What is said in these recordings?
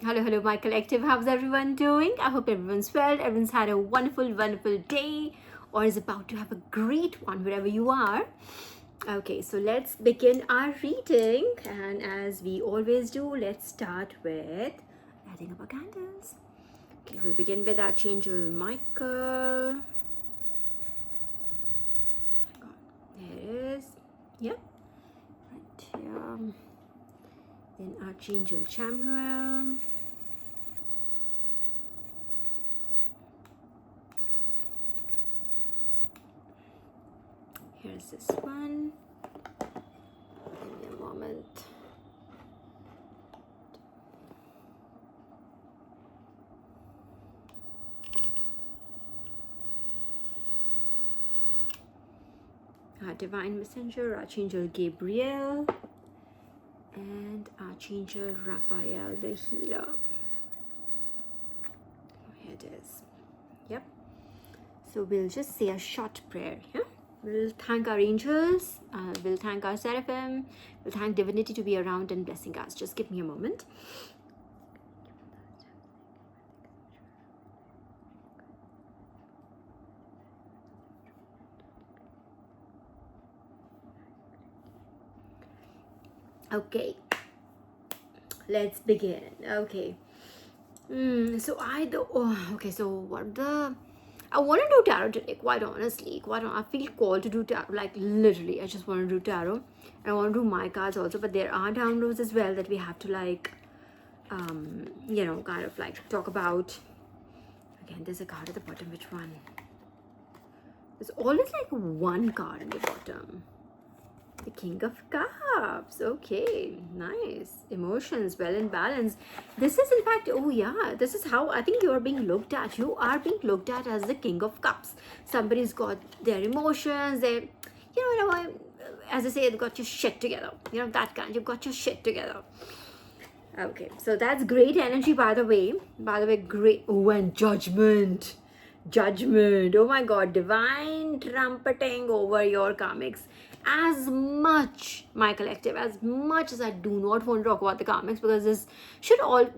Hello, my collective. How's everyone doing? I hope everyone's well. Everyone's had a wonderful day or is about to have a great one wherever you are. Okay, so let's begin our reading. And as we always do, let's start with lighting up our candles. Okay, we'll begin with Archangel Michael. Hang on. There it is. Yep. Right here. Then Archangel Chamuel. Here's this one. Give me a moment. Divine Messenger, Archangel Gabriel, and Archangel Raphael the Healer. Here it is. Yep. So we'll just say a short prayer. Yeah. We'll thank our angels. We'll thank our seraphim. We'll thank divinity to be around and blessing us. Just give me a moment. Okay, let's begin. Okay. So I want to do tarot today, quite honestly. I feel called to do tarot, like literally. I just want to do tarot. And I want to do my cards also, but there are downloads as well that we have to kind of like talk about. Again, there's a card at the bottom. Which one? There's always like one card at the bottom. The King of Cups. Okay, nice. Emotions, well in balance. This is in fact, this is how I think you are being looked at. You are being looked at as the King of Cups. Somebody's got their emotions, as I say, they've got your shit together. That kind. You've got your shit together. Okay, so that's great energy, by the way. Great. Oh, and judgment. Oh my God, divine trumpeting over your karmics. As much, my collective, as much as I do not want to talk about the karmics, because this should not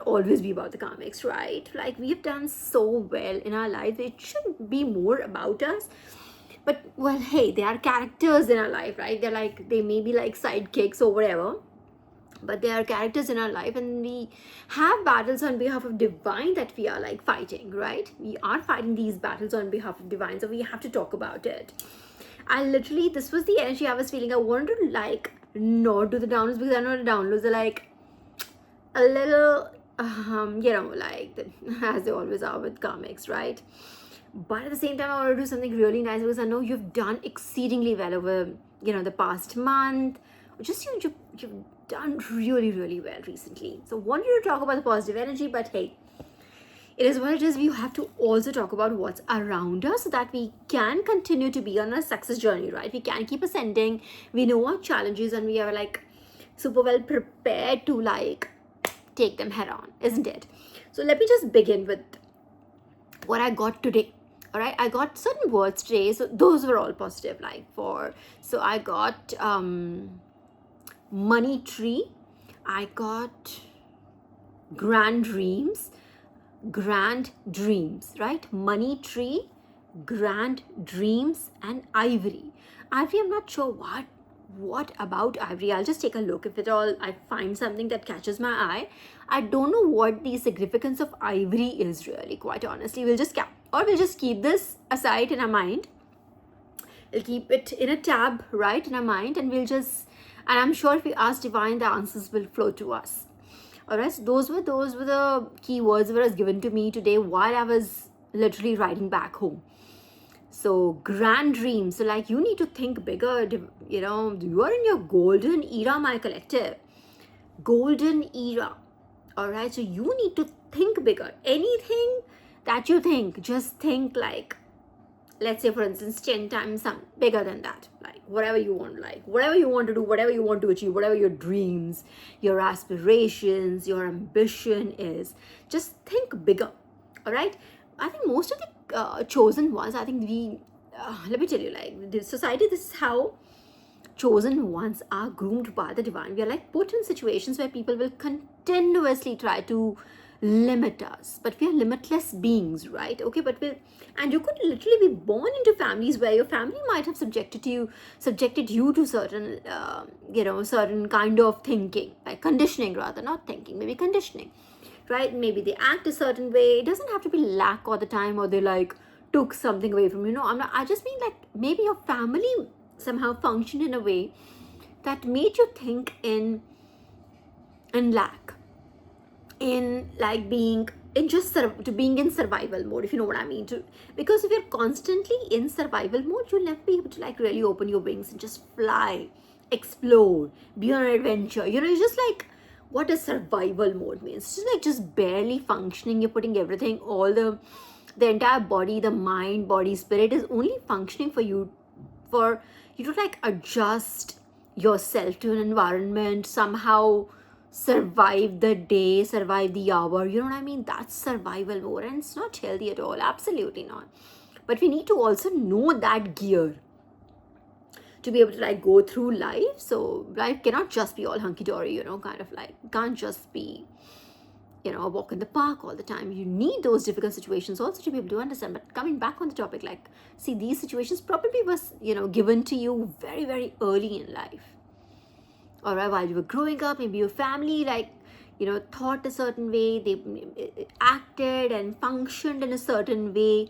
always be about the karmics, right? Like, we've done so well in our life, it shouldn't be more about us. But well, hey, they are characters in our life, right? They may be like sidekicks or whatever, but they are characters in our life, and we have battles on behalf of divine that we are like fighting, right? We are fighting these battles on behalf of divine, so we have to talk about it. This was the energy I was feeling. I wanted to like not do the downloads, because I know the downloads are like a little as they always are with comics, right? But at the same time, I want to do something really nice, because I know you've done exceedingly well over the past month. Just you've done really well recently. So wanted to talk about the positive energy, but hey, it is what it is. We have to also talk about what's around us, so that we can continue to be on a success journey, right? We can keep ascending. We know our challenges, and we are like super well prepared to like take them head on, isn't it? So let me just begin with what I got today. All right, I got certain words today, so those were all positive. So I got money tree, I got grand dreams, right? Money tree, grand dreams, and ivory. Ivory, I'm not sure what about ivory. I'll just take a look. If at all I find something that catches my eye, I don't know what the significance of ivory is really, quite honestly. We'll just keep this aside in our mind. We'll keep it in a tab, right, in our mind, and I'm sure if we ask divine, the answers will flow to us. All right, so those were the keywords that was given to me today while I was literally riding back home. So grand dreams. So like, you need to think bigger. You are in your golden era, my collective. Golden era. All right, so you need to think bigger. Anything that you think, just think like, let's say for instance 10 times bigger than that. Like whatever you want to do, whatever you want to achieve, whatever your dreams, your aspirations, your ambition is, just think bigger. All right, I think most of the chosen ones, I think let me tell you, like the society, this is how chosen ones are groomed by the divine. We are like put in situations where people will continuously try to limit us, but we are limitless beings, right? Okay, but we, and you could literally be born into families where your family might have subjected you to certain certain kind of thinking, like conditioning, rather, not thinking, maybe conditioning, right? Maybe they act a certain way. It doesn't have to be lack all the time, or they like took something away from you. No, I'm not, I just mean like maybe your family somehow functioned in a way that made you think in lack, in like being in just to being in survival mode, if you know what I mean. To, because if you're constantly in survival mode, you'll never be able to like really open your wings and just fly, explore, be on an adventure. You know, it's just like what does survival mode means. It's just like just barely functioning. You're putting everything, all the entire body, the mind, body, spirit is only functioning for you to like adjust yourself to an environment, somehow survive the day, survive the hour. You know what I mean? That's survival mode, and it's not healthy at all. Absolutely not. But we need to also know that gear to be able to like go through life. So life cannot just be all hunky-dory, you know, kind of like can't just be, you know, a walk in the park all the time. You need those difficult situations also to be able to understand. But coming back on the topic, like, see, these situations probably was, you know, given to you very, very early in life. All right, while you were growing up, maybe your family, like, you know, thought a certain way, they acted and functioned in a certain way.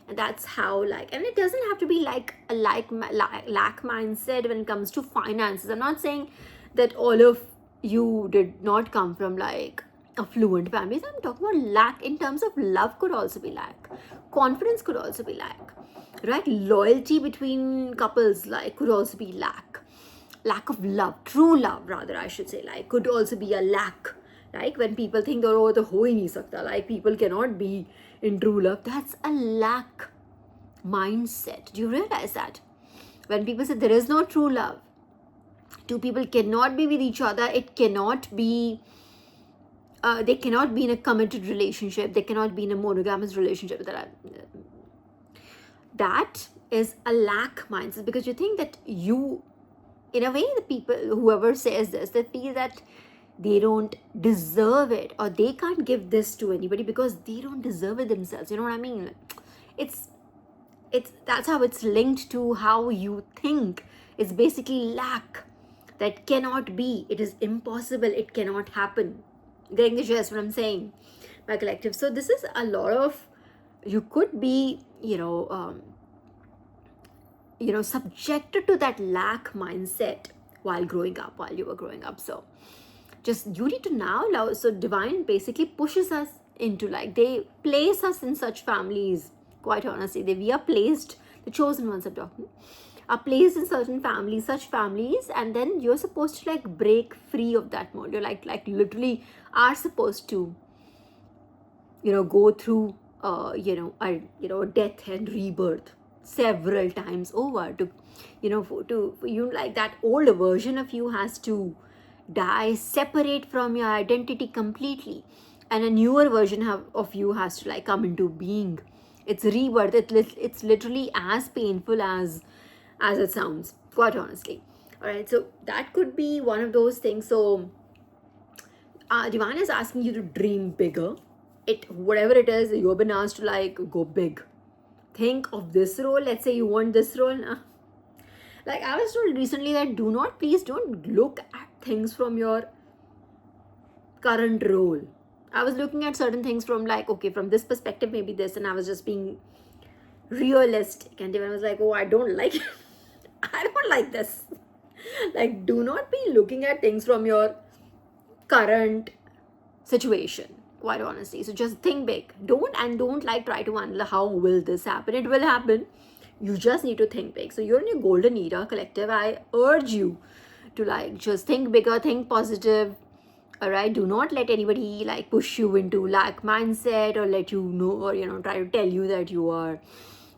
And that's how, like, and it doesn't have to be like a lack mindset when it comes to finances. I'm not saying that all of you did not come from like affluent families. I'm talking about lack in terms of love could also be lack. Confidence could also be lack, right? Loyalty between couples like could also be lack. Lack of love, true love rather, I should say, like could also be a lack. Like when people think, oh, the ho hi nahi sakta, like people cannot be in true love, that's a lack mindset. Do you realize that? When people say there is no true love, two people cannot be with each other, it cannot be they cannot be in a committed relationship, they cannot be in a monogamous relationship. That is a lack mindset, because you think that you, in a way, the people, whoever says this, they feel that they don't deserve it, or they can't give this to anybody because they don't deserve it themselves. You know what I mean? It's that's how it's linked to how you think. It's basically lack that cannot be. It is impossible. It cannot happen. Getting the gist what I'm saying, my collective. So this is a lot of, you could be, subjected to that lack mindset while you were growing up. So just you need to now allow. So divine basically pushes us into, like, they place us in such families. Quite honestly, we are placed, the chosen ones I'm talking, are placed in certain families, such families, and then you're supposed to like break free of that mode. You're like literally are supposed to, go through death and rebirth several times over to, for you, like that old version of you has to die, separate from your identity completely, and a newer version of you has to like come into being. It's rebirth. It's literally as painful as it sounds, quite honestly. All right, so that could be one of those things. So divine is asking you to dream bigger. Whatever it is, you've been asked to like go big. Think of this role. Let's say you want this role. Like I was told recently that please don't look at things from your current role. I was looking at certain things from like, okay, from this perspective, maybe this, and I was just being realistic. And then I was like, oh, I don't like it. I don't like this. Like, do not be looking at things from your current situation, quite honestly. So just think big. Don't like try to wonder how will this happen. It will happen. You just need to think big. So you're in your golden era, collective. I urge you to like just think bigger, think positive. All right, do not let anybody like push you into lack mindset, or let you know, or try to tell you that you are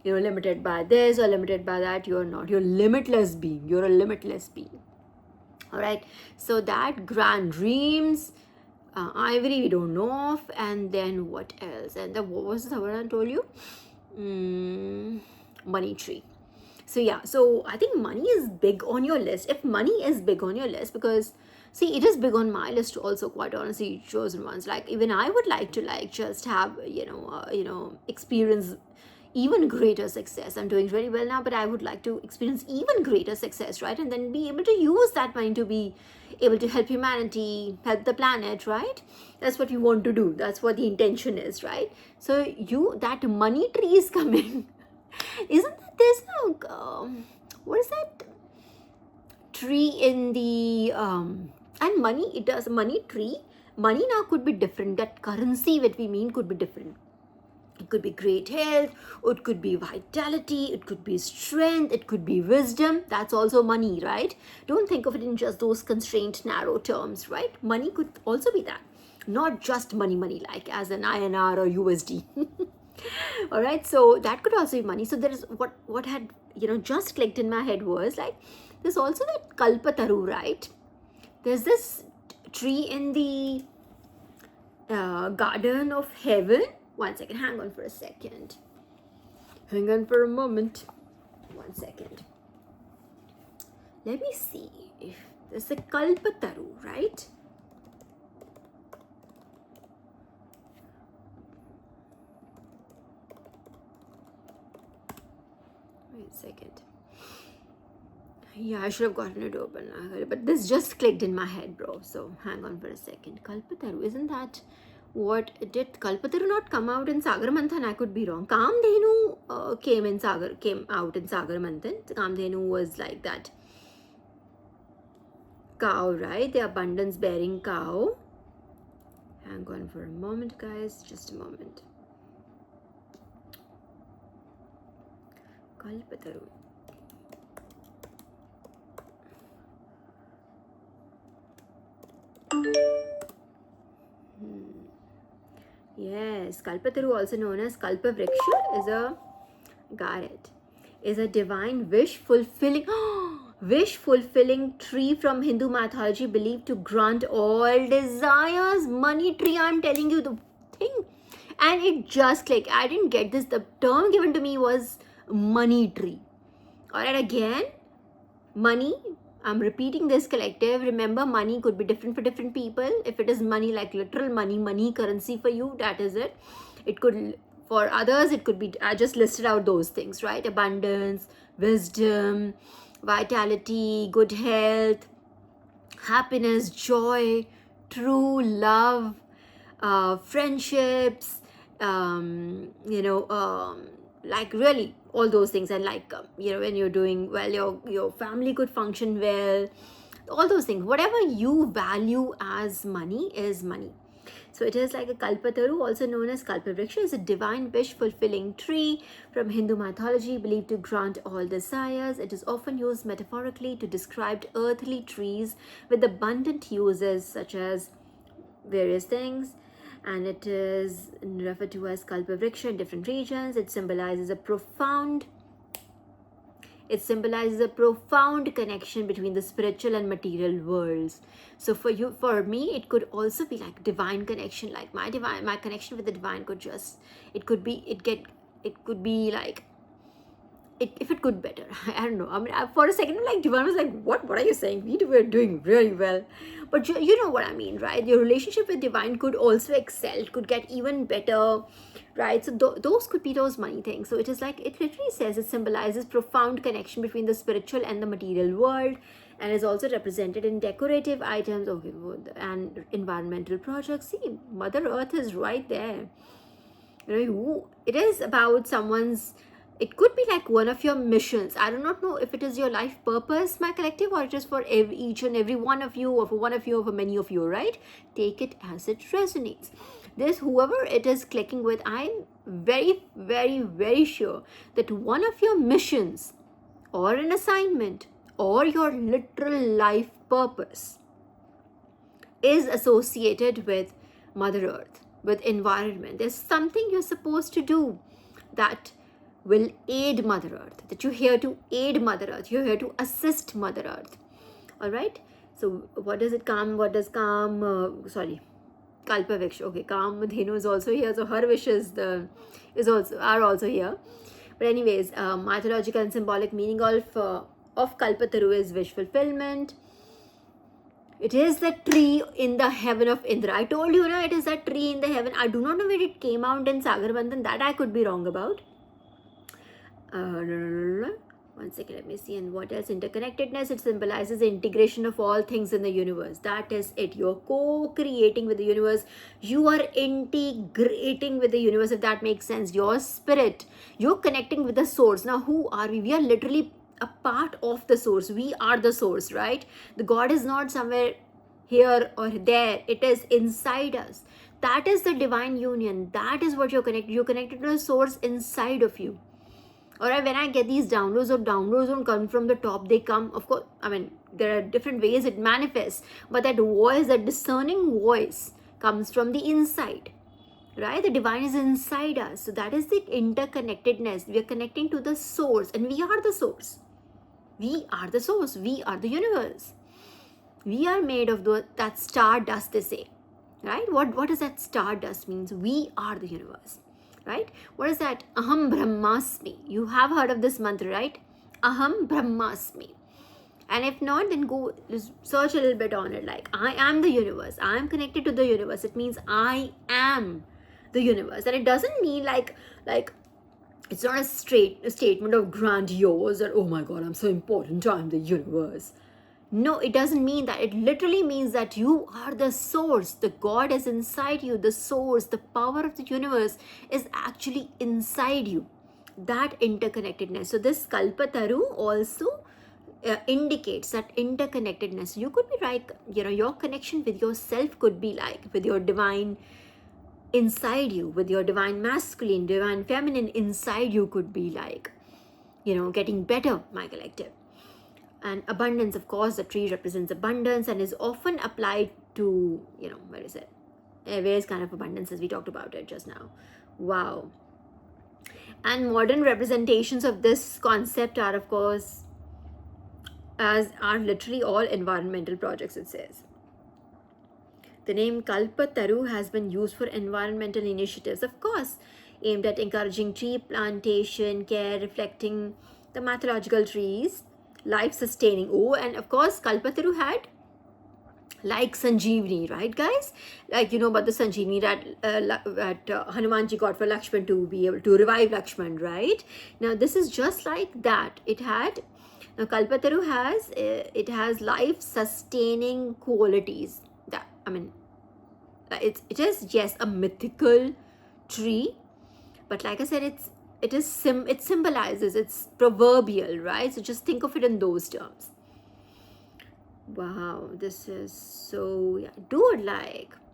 limited by this or limited by that. You're not. You're limitless being. You're a limitless being. All right, so that grand dreams, Ivory, we don't know of. And then what else? And then what was the one I told you? Money tree. So yeah, so I think money is big on your list. If money is big on your list, because see, it is big on my list also, quite honestly, chosen ones. Like even I would like to like just have, experience even greater success. I'm doing very well now, but I would like to experience even greater success, right? And then be able to use that money to be able to help humanity, help the planet, right? That's what you want to do. That's what the intention is, right? So that money tree is coming. Isn't that there's no what is that tree in the and money, it does money tree, money now could be different, that currency that we mean could be different. It could be great health, or it could be vitality, it could be strength, it could be wisdom. That's also money, right? Don't think of it in just those constrained narrow terms, right? Money could also be that, not just money like as an INR or USD. All right, so that could also be money. So there is what had just clicked in my head was like, there's also that kalpataru, right? There's this tree in the garden of heaven. One second, hang on for a second. Hang on for a moment. 1 second. Let me see if there's a kalpataru, right? Wait a second. Yeah, I should have gotten it open, but this just clicked in my head, bro. So hang on for a second. Kalpataru, isn't that what did Kalpataru not come out in Sagar Manthan? I could be wrong. Kamdhenu came out in Sagar Manthan. Kamdhenu was like that cow, right? The abundance bearing cow. Hang on for a moment, guys. Just a moment. Kalpataru. Yes, Kalpataru, also known as Kalpavriksha, is a divine wish-fulfilling tree from Hindu mythology, believed to grant all desires. Money tree, I'm telling you the thing. And it just clicked. I didn't get this. The term given to me was money tree. Alright, again, money. I'm repeating this, collective. Remember, money could be different for different people. If it is money, like literal money currency for you, that is it. It could, for others, it could be, I just listed out those things, right? Abundance, wisdom, vitality, good health, happiness, joy, true love, friendships, like really all those things. And like when you're doing well, your family could function well, all those things. Whatever you value as money is money. So it is like a kalpataru, also known as kalpavriksha, is a divine wish fulfilling tree from Hindu mythology, believed to grant all desires. It is often used metaphorically to describe earthly trees with abundant uses such as various things, and it is referred to as kalpavriksha in different regions. It symbolizes a profound connection between the spiritual and material worlds. So for me, it could also be like divine connection. Like my connection with the divine could be like, if it could better. I don't know. I mean, for a second, like divine was like, what are you saying? We were doing really well. But you know what I mean, right? Your relationship with divine could also excel, could get even better, right? So those could be those money things. So it is like, it literally says it symbolizes profound connection between the spiritual and the material world, and is also represented in decorative items and environmental projects. See, Mother Earth is right there. It is about someone's, it could be like one of your missions. I do not know if it is your life purpose, my collective, or it is for each and every one of you, or for one of you, or for many of you, right? Take it as it resonates. This, whoever it is clicking with, I'm very, very, very sure that one of your missions or an assignment or your literal life purpose is associated with Mother Earth, with environment. There's something you're supposed to do that will aid Mother Earth, that you're here to aid Mother Earth, you're here to assist Mother Earth. All right, so what does it come? Kalpavriksha. Okay, Kamdhenu is also here, so her wishes are also here. But anyways, mythological and symbolic meaning of Kalpataru is wish fulfillment. It is the tree in the heaven of Indra. I told you, it is that tree in the heaven. I do not know where it came out in Sagar Manthan. That I could be wrong about. One second, let me see. And what else? Interconnectedness. It symbolizes the integration of all things in the universe. That is it. You're co-creating with the universe. You are integrating with the universe, if that makes sense. Your spirit. You're connecting with the source. Now, who are we? We are literally a part of the source. We are the source, right? The God is not somewhere here or there. It is inside us. That is the divine union. That is what you're connected. You're connected to the source inside of you. Alright, when I get these downloads don't come from the top, they come, of course, there are different ways it manifests, but that voice, that discerning voice comes from the inside, right? The divine is inside us. So that is the interconnectedness. We are connecting to the source, and we are the source. We are the source. We are the universe. We are made of that stardust, they say, right? What does that stardust means? We are the universe. Right? What is that? Aham Brahmasmi. You have heard of this mantra, right? Aham Brahmasmi. And if not, then go search a little bit on it. Like, I am the universe. I am connected to the universe. It means I am the universe. And it doesn't mean like it's not a statement of grandiose or, oh my God, I'm so important. I'm the universe. No, it doesn't mean that. It literally means that you are the source. The God is inside you. The source, the power of the universe is actually inside you. That interconnectedness. So this Kalpataru also indicates that interconnectedness. You could be like, your connection with yourself could be like with your divine inside you, with your divine masculine, divine feminine inside you could be like, getting better, my collective. And abundance, of course, the tree represents abundance and is often applied to, various kind of abundances. We talked about it just now. Wow. And modern representations of this concept are, of course, are literally all environmental projects, it says. The name Kalpataru has been used for environmental initiatives, of course, aimed at encouraging tree plantation, care, reflecting the mythological trees, life-sustaining. Oh, and of course, Kalpataru had like Sanjeevani, right, guys? Like, about the Sanjeevani that Hanumanji got for Lakshman to be able to revive Lakshman, right? Now, this is just like that. Now, Kalpataru has life-sustaining qualities. It is, yes, a mythical tree, but like I said, it symbolizes, it's proverbial, right? So just think of it in those terms. Wow, this is so, dude,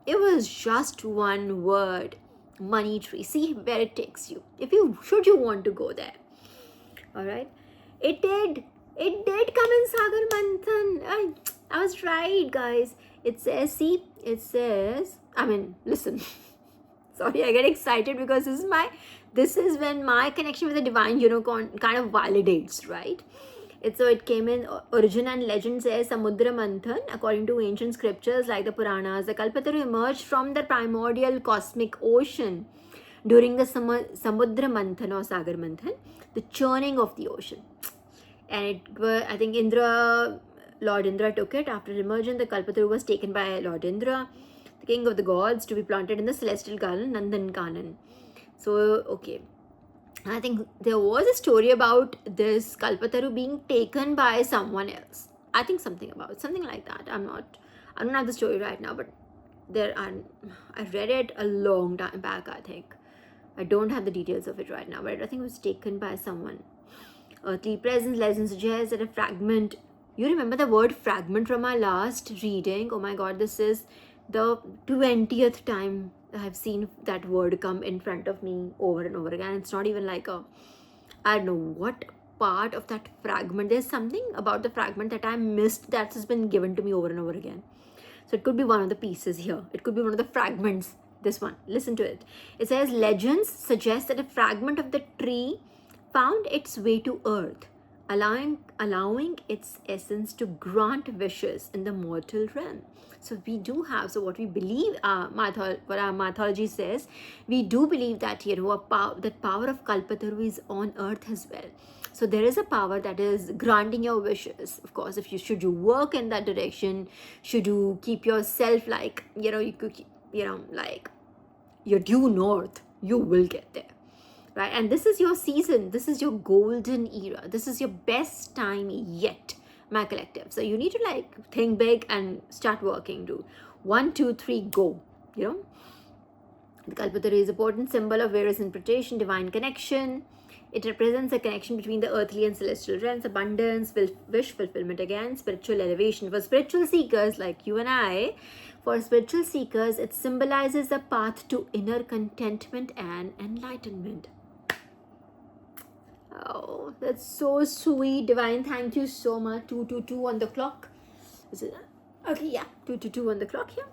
it was just one word, money tree. See where it takes you. Should you want to go there. All right. It did come in Sagar Manthan. I was right, guys. It says, listen. Sorry, I get excited because this is when my connection with the divine unicorn kind of validates, right? It came in origin and legend says Samudra Manthan. According to ancient scriptures like the Puranas, the Kalpataru emerged from the primordial cosmic ocean during the Samudra Manthan or Sagar Manthan, the churning of the ocean. And I think Lord Indra took it. After emergence, the Kalpataru was taken by Lord Indra, the king of the gods, to be planted in the celestial garden Nandankanan. So, okay. I think there was a story about this Kalpataru being taken by someone else. I think something like that. I don't have the story right now, but I read it a long time back, I think. I don't have the details of it right now, but I think it was taken by someone. Earthly presence, legend suggests that a fragment. You remember the word fragment from our last reading? Oh my God, this is the 20th time I have seen that word come in front of me over and over again. It's not even like I don't know what part of that fragment. There's something about the fragment that I missed that has been given to me over and over again. So it could be one of the pieces here. It could be one of the fragments. This one. Listen to it. It says, legends suggest that a fragment of the tree found its way to earth allowing its essence to grant wishes in the mortal realm. So we do have, so what we believe, what our mythology says, we do believe that, that power of Kalpataru is on earth as well. So there is a power that is granting your wishes. Of course, if you should you work in that direction, should you keep yourself like, you could, like your due north, you will get there, right? And this is your season, this is your golden era, this is your best time yet, my collective. So you need to like think big and start working. Do 1 2 3 go. The Kalpataru is a potent symbol of various interpretation, divine connection. It represents a connection between the earthly and celestial realms, abundance, wish fulfillment again, spiritual elevation. For spiritual seekers like you and I, for spiritual seekers, it symbolizes the path to inner contentment and enlightenment. Oh, that's so sweet, Divine. Thank you so much. 222 on the clock. Is it? Okay, yeah, 222 on the clock here.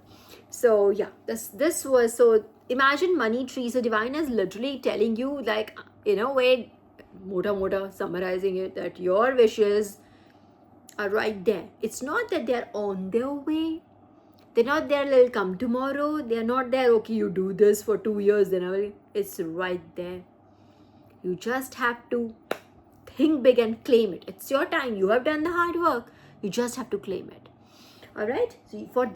So yeah, this was, so imagine money tree. So Divine is literally telling you, like, in a way, mota summarizing it, that your wishes are right there. It's not that they're on their way. They're not there, they'll come tomorrow. They're not there, okay, you do this for 2 years, then it's right there. You just have to think big and claim it. It's your time. You have done the hard work. You just have to claim it. All right. So for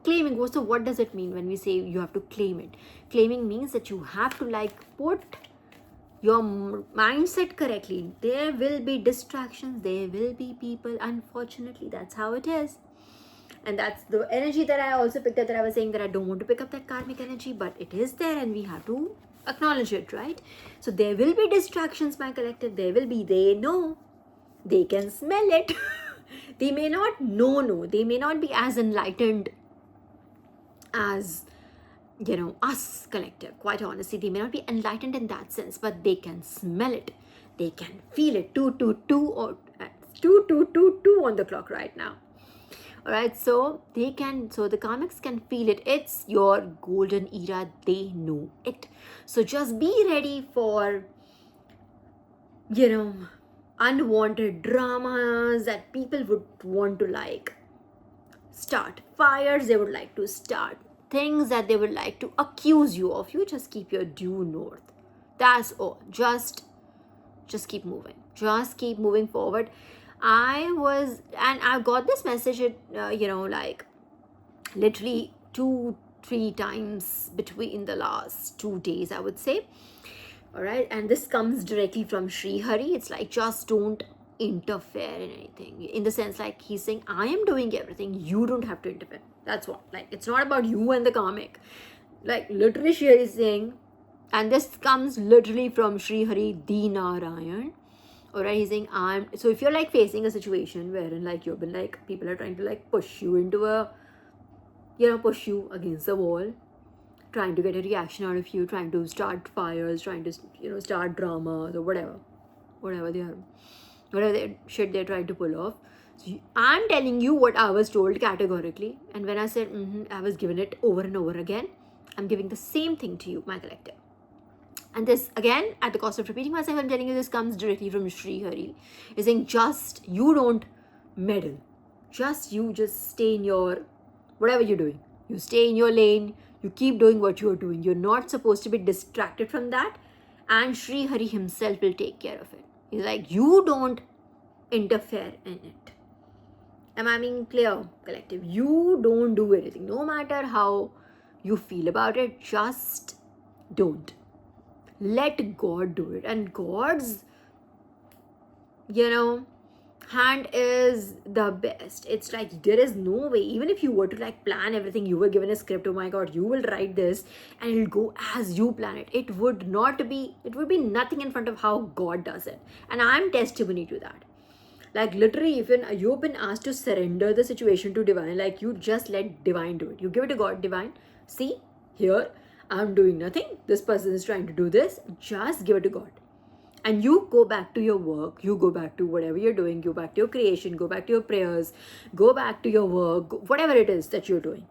claiming, so what does it mean when we say you have to claim it? Claiming means that you have to like put your mindset correctly. There will be distractions. There will be people. Unfortunately, that's how it is. And that's the energy that I also picked up, that I was saying that I don't want to pick up that karmic energy, but it is there and we have to acknowledge it, right? So there will be distractions, my collective. There will be, they know, they can smell it. They may not know, they may not be as enlightened as, us collective. Quite honestly, they may not be enlightened in that sense, but they can smell it. They can feel it. 222 or 2222 on the clock right now. All right, so the karmics can feel it. It's your golden era. They know it. So just be ready for, unwanted dramas that people would want to like start fires. They would like to start things that they would like to accuse you of. You just keep your due north. That's all. Just keep moving. Just keep moving forward. I got this message, like literally 2-3 times between the last 2 days, I would say. All right. And this comes directly from Sri Hari. It's like, just don't interfere in anything. In the sense, like, he's saying, I am doing everything. You don't have to interfere. That's what. Like, it's not about you and the karmic. Like, literally, Sri Hari is saying, and this comes literally from Sri Hari Di Narayan. Alright, he's saying, so if you're like facing a situation wherein like you've been like, people are trying to like push you into push you against the wall, trying to get a reaction out of you, trying to start fires, trying to, start dramas or whatever shit they're trying to pull off. So I'm telling you what I was told categorically. And when I said, I was given it over and over again, I'm giving the same thing to you, my collective. And this, again, at the cost of repeating myself, I'm telling you, this comes directly from Sri Hari. He's saying, you don't meddle. You just stay in your, whatever you're doing. You stay in your lane. You keep doing what you're doing. You're not supposed to be distracted from that. And Sri Hari himself will take care of it. He's like, you don't interfere in it. Am I being clear, collective? You don't do anything. No matter how you feel about it, just don't. Let God do it. And God's, hand is the best. It's like, there is no way, even if you were to like plan everything, you were given a script, oh my God, you will write this and it'll go as you plan it. It would be nothing in front of how God does it. And I'm testimony to that. Like, literally, if you've been asked to surrender the situation to divine, like, you just let divine do it. You give it to God, divine. See, here, I'm doing nothing. This person is trying to do this. Just give it to God. And you go back to your work. You go back to whatever you're doing. Go back to your creation. Go back to your prayers. Go back to your work. Whatever it is that you're doing.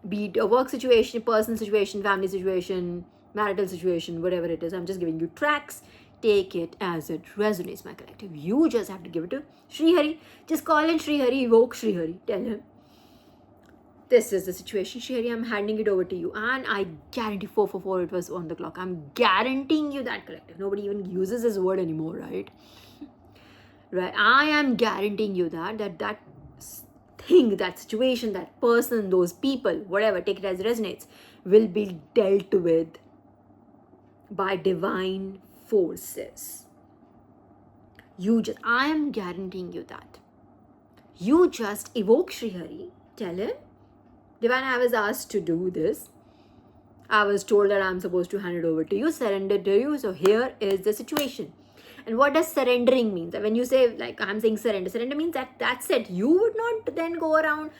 Be it a work situation, personal situation, family situation, marital situation, whatever it is. I'm just giving you tracks. take it as it resonates, my collective. You just have to give it to Sri Hari. Just call in Sri Hari, evoke Sri Hari. Tell him, this is the situation, Sri Hari, I'm handing it over to you. And I guarantee 444 it was on the clock. I'm guaranteeing you that, collective. Nobody even uses this word anymore, right? Right? I am guaranteeing you that thing, that situation, that person, those people, whatever, take it as it resonates, will be dealt with by divine forces. I am guaranteeing you that. You just evoke Sri Hari, tell him, Divine, I was asked to do this. I was told that I'm supposed to hand it over to you, surrender to you. So here is the situation. And what does surrendering mean? When you say, like I'm saying surrender means that that's it. You would not then go around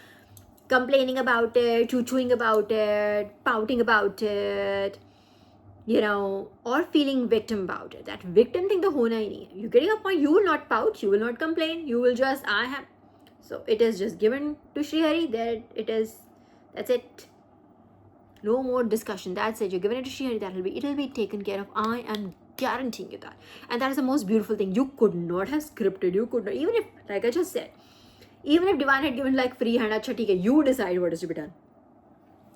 complaining about it, choo-chooing about it, pouting about it, or feeling victim about it. That victim thing, the hona hi nahi hai. You're getting a point. You will not pout. You will not complain. You will just, So it is just given to Sri Hari. There it is. That's it. No more discussion. That's it. You're giving it to Sri Hari. It'll be taken care of. I am guaranteeing you that. And that is the most beautiful thing. You could not have scripted. You could not, even if, like I just said, even if Divine had given like free hand, acha, theek hai, you decide what is to be done.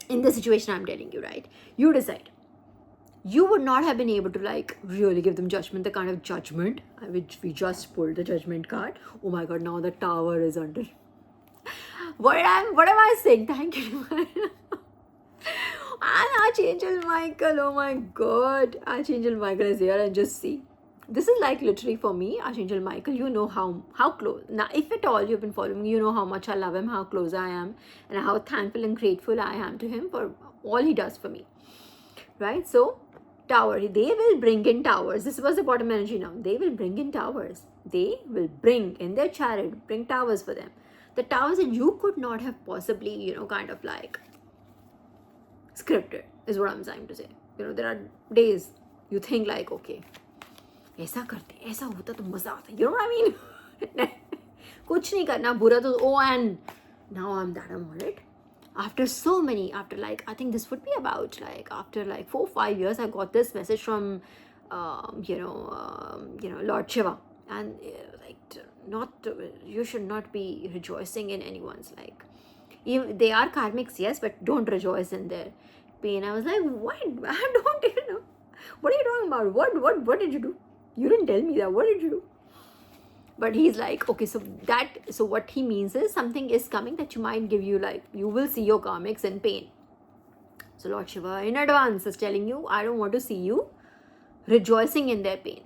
In the situation I'm telling you, right? You decide. You would not have been able to like really give them judgment, the kind of judgment which we just pulled, the judgment card. Oh my God, now the tower is under. What am I saying? Thank you. And Archangel Michael, oh my God, Archangel Michael is here, and just see. This is like literally for me, Archangel Michael, you know how close. Now, if at all you've been following me, you know how much I love him, how close I am, and how thankful and grateful I am to him for all he does for me. Right? So, tower, they will bring in towers. This was the bottom energy now. They will bring in towers. They will bring in their chariot, bring towers for them. The towers that you could not have possibly, kind of like scripted is what I'm trying to say. There are days you think like, okay, ऐसा करते, ऐसा होता तो मजा आता. You know what I mean? कुछ नहीं करना, बुरा तो, and now I'm on it. After I think this would be about like after like 4-5 years, I got this message from, Lord Shiva, and you should not be rejoicing in anyone's they are karmics, yes, but don't rejoice in their pain. I was like, what? I don't even know. What are you talking about? What did you do? You didn't tell me that. What did you do? But he's like, okay, so what he means is something is coming that you might give you, you will see your karmics in pain. So Lord Shiva in advance is telling you, I don't want to see you rejoicing in their pain.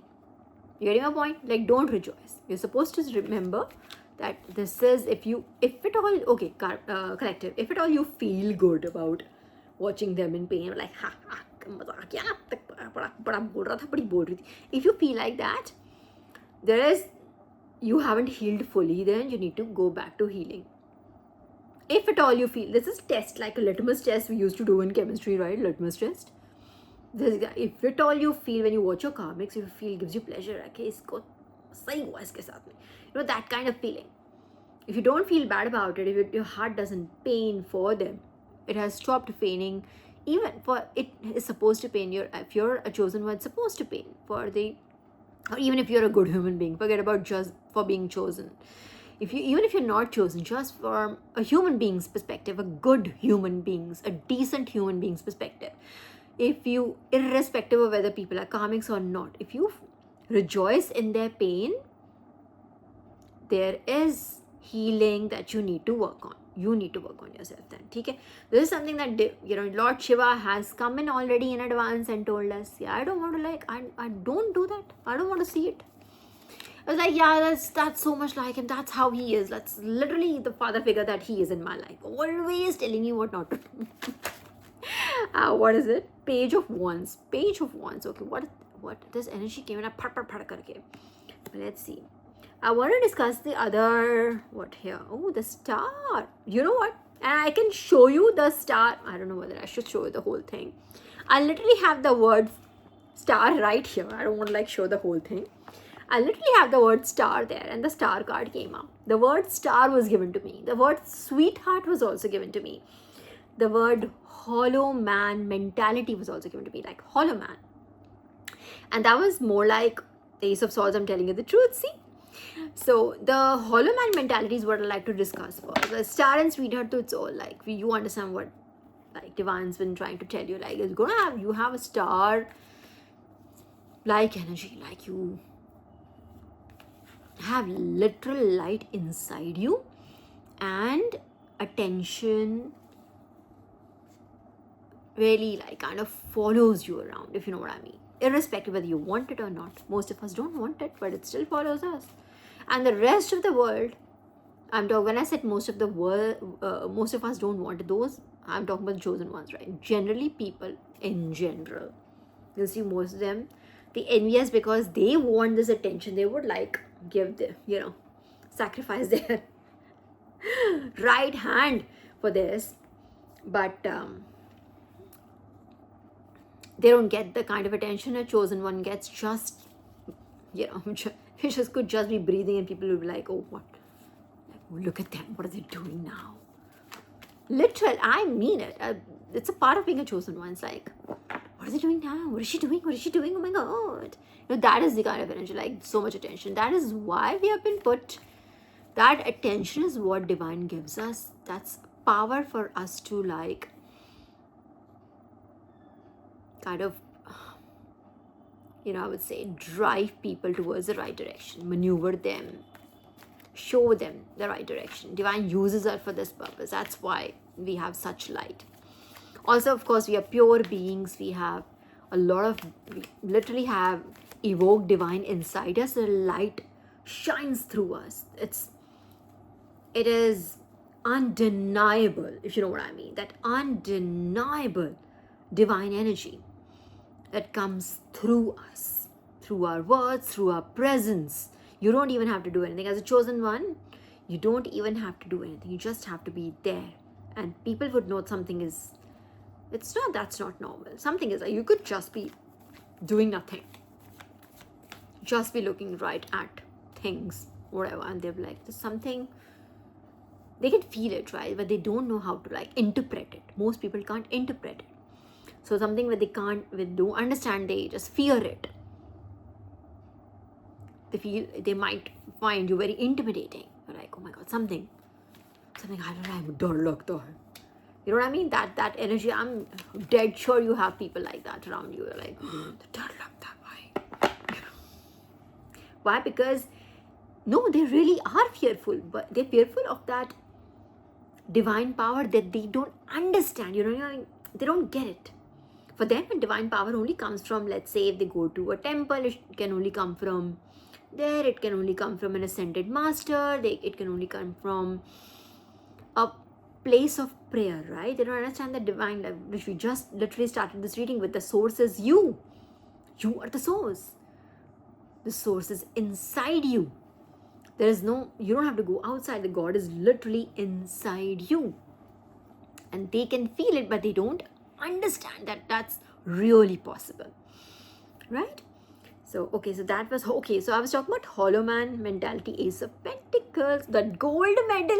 You getting my point? Don't rejoice. You're supposed to remember that this is, if at all, okay, collective, if at all you feel good about watching them in pain, like, if you feel like that, you haven't healed fully, then you need to go back to healing. If at all you feel, this is test, like a litmus test we used to do in chemistry, right? Litmus test. If at all you feel when you watch your karmics, if you feel gives you pleasure, okay, isko sahi hua iske saath mein. That kind of feeling. If you don't feel bad about it, if your heart doesn't pain for them, it has stopped paining. Even for it is supposed to pain. If you're a chosen one, it's supposed to pain for the. Or even if you're a good human being, forget about just for being chosen. Even if you're not chosen, just from a human being's perspective, a good human being's, a decent human being's perspective, irrespective of whether people are karmics or not, if you rejoice in their pain, there is healing that you need to work on. You need to work on yourself then. Okay? This is something that, Lord Shiva has come in already in advance and told us, yeah, I don't want to I don't do that. I don't want to see it. I was like, yeah, that's so much like him. That's how he is. That's literally the father figure that he is in my life. Always telling me what not to do. What is it? Page of Wands. Page of Wands. Okay, what? This energy came in a pat karke. Let's see. I want to discuss the other, what here? Oh, the star. You know what? And I can show you the star. I don't know whether I should show you the whole thing. I literally have the word star right here. I don't want to show the whole thing. I literally have the word star there, and the star card came up. The word star was given to me. The word sweetheart was also given to me. The word hollow man mentality was also given to me, like hollow man. And that was more like Ace of Swords, I'm telling you the truth, see? So the hollow man mentality is what I like to discuss first. The star and sweetheart, to it's all like, you understand what like divine's been trying to tell you, like it's gonna have, you have a star like energy, like you have literal light inside you, and attention really like kind of follows you around, if you know what I mean, irrespective whether you want it or not. Most of us don't want it, but it still follows us. And the rest of the world, I'm talking, when I said most of the world, most of us don't want it, those, I'm talking about the chosen ones, right? Generally, people in general, you'll see most of them, they envy us because they want this attention. They would like give the, sacrifice their right hand for this, but they don't get the kind of attention a chosen one gets. Just, he just could just be breathing and people will be like, oh, what? Look at them. What are they doing now? Literal, I mean it. It's a part of being a chosen one. It's like, what are they doing now? What is she doing? What is she doing? Oh my God. That is the kind of energy, like so much attention. That is why we have been put. That attention is what divine gives us. That's power for us to like kind of, I would say, drive people towards the right direction, maneuver them, show them the right direction. Divine uses us for this purpose. That's why we have such light. Also, of course, we are pure beings. We have a lot of, we literally have evoked divine inside us. The light shines through us. It is undeniable, if you know what I mean. That undeniable divine energy that comes through us, through our words, through our presence. You don't even have to do anything. As a chosen one, you don't even have to do anything. You just have to be there. And people would know something is, that's not normal. Something is, you could just be doing nothing. Just be looking right at things, whatever. And they're like, there's something, they can feel it, right? But they don't know how to like interpret it. Most people can't interpret it. So something where they don't understand, they just fear it. They might find you very intimidating. You're like, oh my God, something I don't know, I'm डर लगता है. You know what I mean? That energy, I'm dead sure you have people like that around you. You're like, डर लगता है, why? Why? Because no, they really are fearful, but they're fearful of that divine power that they don't understand. They don't get it. For them, divine power only comes from, let's say, if they go to a temple, it can only come from there. It can only come from an ascended master. It can only come from a place of prayer, right? They don't understand the divine, which we just literally started this reading with. The source is you. You are the source. The source is inside you. You don't have to go outside. The God is literally inside you. And they can feel it, but they don't understand that that's really possible, right? So, okay, so that was, okay, so I was talking about hollow man mentality, Ace of Pentacles, the gold medal.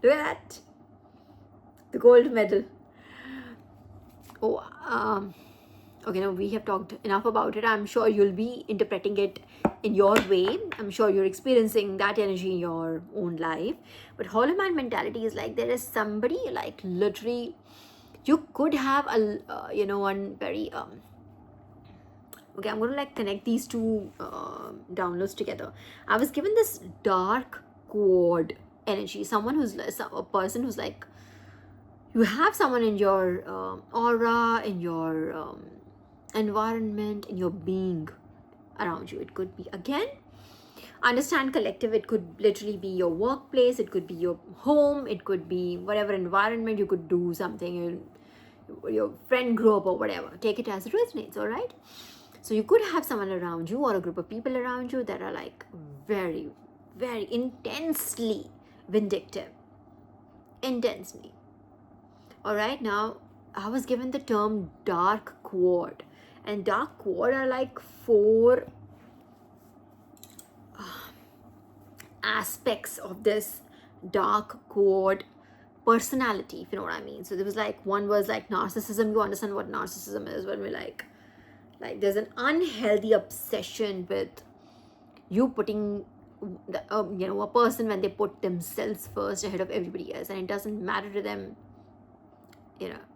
Look at that. The gold medal. Oh, okay, now we have talked enough about it. I'm sure you'll be interpreting it in your way. I'm sure you're experiencing that energy in your own life. But hollow man mentality is like, there is somebody like literally, you could have one very, okay, I'm going to like connect these two downloads together. I was given this dark quad energy, someone who's a person who's like, you have someone in your aura, in your environment, in your being around you. It could be, again, understand collective, it could literally be your workplace, it could be your home, it could be whatever environment. You could do something in your friend group or whatever. Take it as it resonates, all right? So you could have someone around you or a group of people around you that are like very, very intensely vindictive. Intensely. All right, now I was given the term dark quad. And dark quad are like 4 aspects of this dark quad personality, if you know what I mean. So there was like, one was like narcissism. You understand what narcissism is when we like there's an unhealthy obsession with you putting a person when they put themselves first ahead of everybody else, and it doesn't matter to them,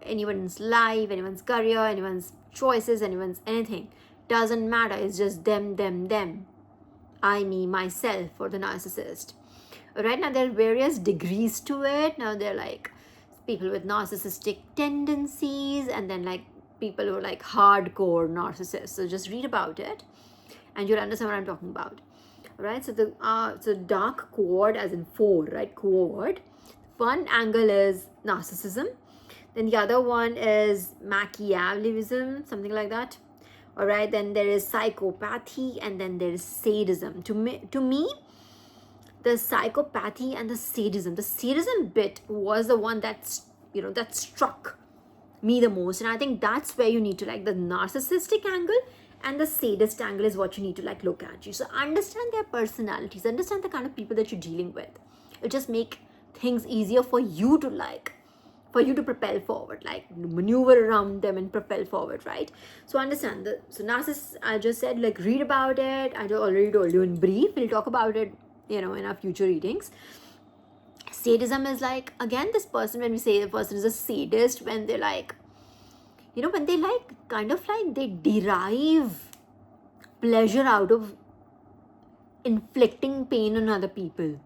anyone's life, anyone's career, anyone's choices, anyone's anything. Doesn't matter. It's just them. I, me, myself for the narcissist. Right now, there are various degrees to it. Now, they're like people with narcissistic tendencies, and then like people who are like hardcore narcissists. So just read about it and you'll understand what I'm talking about. All right. So the dark quad, as in 4, right? Quad. One angle is narcissism. Then the other one is Machiavellism, something like that. All right. Then there is psychopathy, and then there is sadism. To me, the psychopathy and the sadism bit was the one that struck me the most, and I think that's where you need to like the narcissistic angle, and the sadist angle is what you need to like look at. You so understand their personalities, understand the kind of people that you're dealing with. It'll just make things easier for you to propel forward, like maneuver around them and propel forward, right? So understand so narcissists, I just said, like, read about it. I already told you in brief. We'll talk about it in our future readings. Sadism is like, again, this person, when we say the person is a sadist, when they're like, when they like kind of like they derive pleasure out of inflicting pain on other people.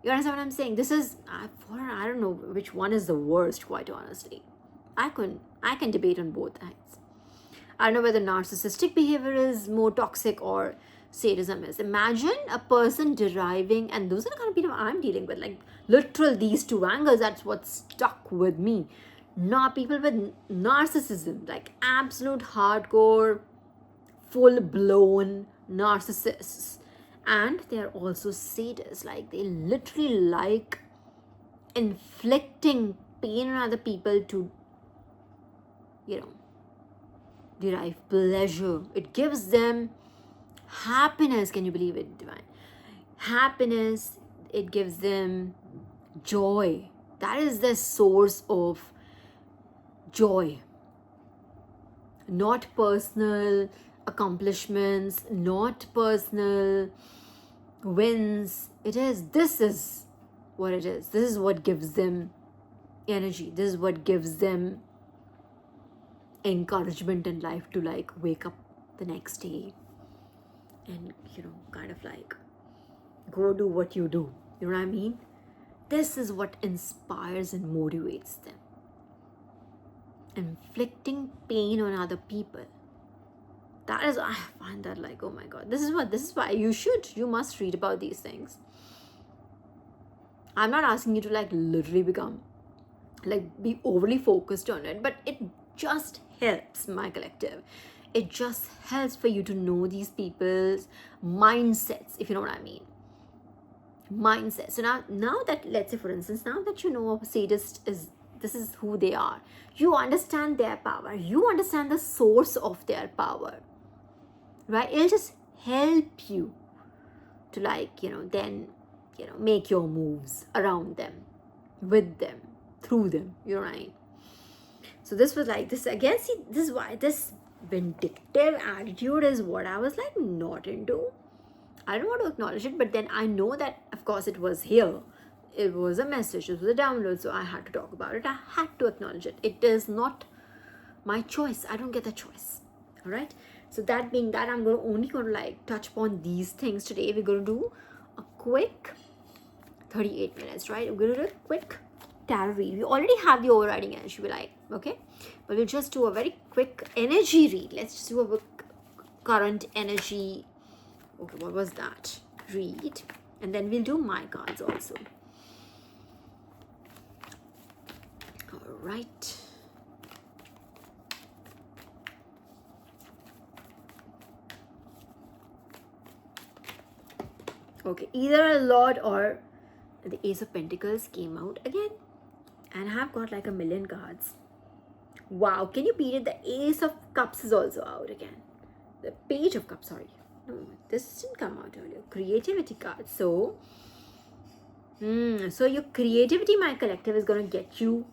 You understand what I'm saying? This is, I don't know which one is the worst, quite honestly. I can debate on both sides. I don't know whether narcissistic behavior is more toxic or sadism is. Imagine a person deriving, and those are the kind of people I'm dealing with, like literal these two angles. That's what stuck with me. Not people with narcissism, like absolute hardcore, full-blown narcissists. And they're also sadists, like they literally like inflicting pain on other people to, derive pleasure. It gives them happiness. Can you believe it, Divine? Happiness. It gives them joy. That is the source of joy. Not personal accomplishments, not personal wins. This is what it is. This is what gives them energy. This is what gives them encouragement in life to like wake up the next day and kind of like go do what you do. You know what I mean? This is what inspires and motivates them. Inflicting pain on other people. That is, I find that like, oh my God, this is why you must read about these things. I'm not asking you to like literally be overly focused on it, but it just helps, my collective. It just helps for you to know these people's mindsets, if you know what I mean. Mindset. So now that, let's say for instance, now that you know a sadist this is who they are, you understand their power, you understand the source of their power, right? It'll just help you to like, then, make your moves around them, with them, through them, right? So this was like, this again, see, this is why this vindictive attitude is what I was like not into. I don't want to acknowledge it, but then I know that, of course, it was here. It was a message, it was a download, so I had to talk about it. I had to acknowledge it. It is not my choice. I don't get the choice. All right. So that being that, I'm only going to like touch upon these things today. We're going to do a quick 38 minutes, right? We're going to do a quick tarot read. We already have the overriding energy, we like, okay? But we'll just do a very quick energy read. Let's just do a current energy. Okay, what was that? Read. And then we'll do my cards also. All right. Okay, either a Lord or the Ace of Pentacles came out again. And I have got like a million cards. Wow, can you beat it? The Ace of Cups is also out again. The Page of Cups, sorry. No, this didn't come out earlier. Creativity card. So your creativity, my collective, is going to get you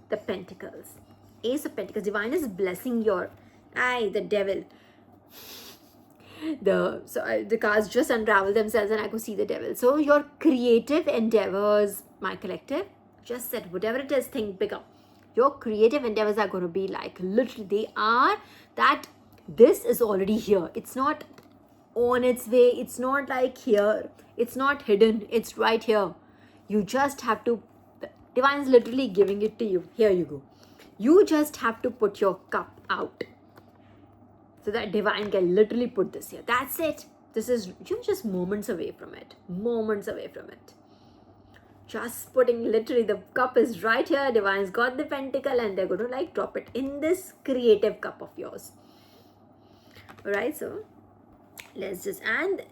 the Pentacles. Ace of Pentacles. Divine is blessing your... the devil. The cards just unravel themselves and I could see the devil. So your creative endeavors, my collective, just said whatever it is, think bigger. Your creative endeavors are going to be like, literally, they are that this is already here. It's not on its way. It's not like here. It's not hidden. It's right here. You just have to, the divine's literally giving it to you. Here you go. You just have to put your cup out. So that divine can literally put this here. That's it. This is, you're just moments away from it. Moments away from it. Just putting, literally, the cup is right here. Divine's got the pentacle and they're going to like drop it in this creative cup of yours. Alright, so let's just, and